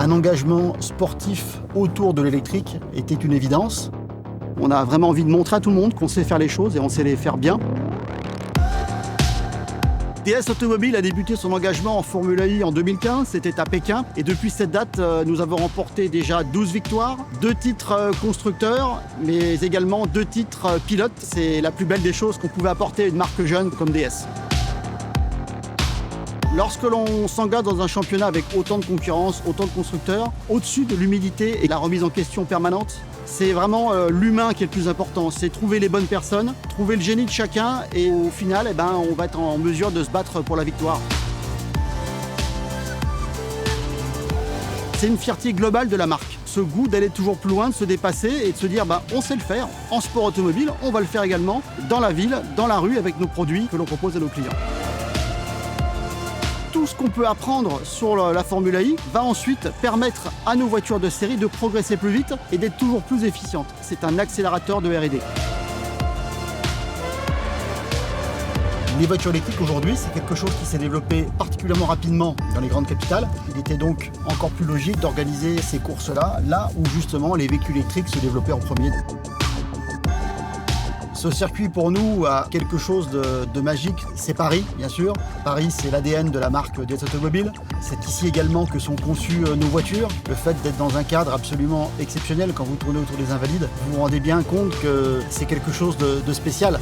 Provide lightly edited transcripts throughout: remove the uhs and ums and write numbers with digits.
Un engagement sportif autour de l'électrique était une évidence. On a vraiment envie de montrer à tout le monde qu'on sait faire les choses et on sait les faire bien. DS Automobile a débuté son engagement en Formule I en 2015, c'était à Pékin. Et depuis cette date, nous avons remporté déjà 12 victoires, 2 titres constructeurs, mais également 2 titres pilotes. C'est la plus belle des choses qu'on pouvait apporter à une marque jeune comme DS. Lorsque l'on s'engage dans un championnat avec autant de concurrence, autant de constructeurs, au-dessus de l'humilité et la remise en question permanente, c'est vraiment l'humain qui est le plus important. C'est trouver les bonnes personnes, trouver le génie de chacun et au final, on va être en mesure de se battre pour la victoire. C'est une fierté globale de la marque. Ce goût d'aller toujours plus loin, de se dépasser et de se dire on sait le faire. En sport automobile, on va le faire également dans la ville, dans la rue, avec nos produits que l'on propose à nos clients. Tout ce qu'on peut apprendre sur la Formule I va ensuite permettre à nos voitures de série de progresser plus vite et d'être toujours plus efficientes. C'est un accélérateur de R&D. Les voitures électriques aujourd'hui, c'est quelque chose qui s'est développé particulièrement rapidement dans les grandes capitales. Il était donc encore plus logique d'organiser ces courses-là, là où justement les véhicules électriques se développaient en premier. Ce circuit pour nous a quelque chose de magique, c'est Paris bien sûr. Paris c'est l'ADN de la marque DS Automobile. C'est ici également que sont conçues nos voitures. Le fait d'être dans un cadre absolument exceptionnel quand vous tournez autour des Invalides, vous vous rendez bien compte que c'est quelque chose de spécial.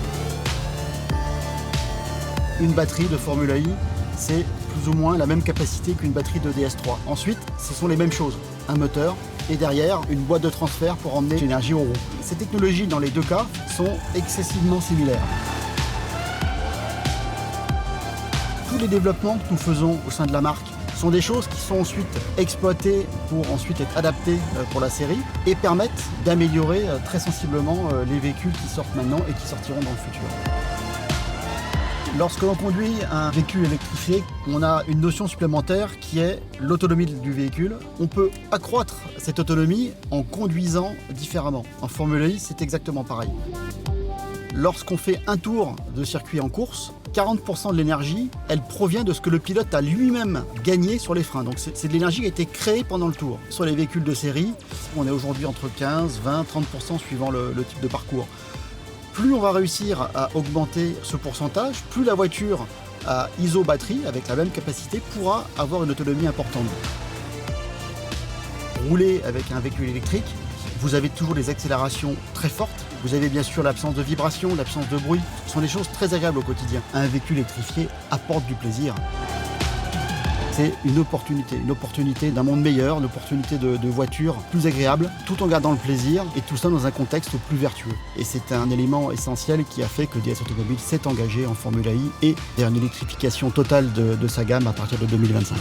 Une batterie de Formule I, c'est plus ou moins la même capacité qu'une batterie de DS3. Ensuite, ce sont les mêmes choses. Un moteur et derrière, une boîte de transfert pour emmener l'énergie aux roues. Ces technologies, dans les deux cas, sont excessivement similaires. Tous les développements que nous faisons au sein de la marque sont des choses qui sont ensuite exploitées pour ensuite être adaptées pour la série et permettent d'améliorer très sensiblement les véhicules qui sortent maintenant et qui sortiront dans le futur. Lorsque l'on conduit un véhicule électrifié, on a une notion supplémentaire qui est l'autonomie du véhicule. On peut accroître cette autonomie en conduisant différemment. En Formule I, c'est exactement pareil. Lorsqu'on fait un tour de circuit en course, 40% de l'énergie, elle provient de ce que le pilote a lui-même gagné sur les freins. Donc c'est de l'énergie qui a été créée pendant le tour. Sur les véhicules de série, on est aujourd'hui entre 15, 20, 30% suivant le type de parcours. Plus on va réussir à augmenter ce pourcentage, plus la voiture à iso-batterie, avec la même capacité, pourra avoir une autonomie importante. Rouler avec un véhicule électrique, vous avez toujours des accélérations très fortes. Vous avez bien sûr l'absence de vibration, l'absence de bruit. Ce sont des choses très agréables au quotidien. Un véhicule électrifié apporte du plaisir. C'est une opportunité d'un monde meilleur, une opportunité de voitures plus agréables, tout en gardant le plaisir et tout ça dans un contexte plus vertueux. Et c'est un élément essentiel qui a fait que DS Automobile s'est engagé en Formule I et vers une électrification totale de sa gamme à partir de 2025.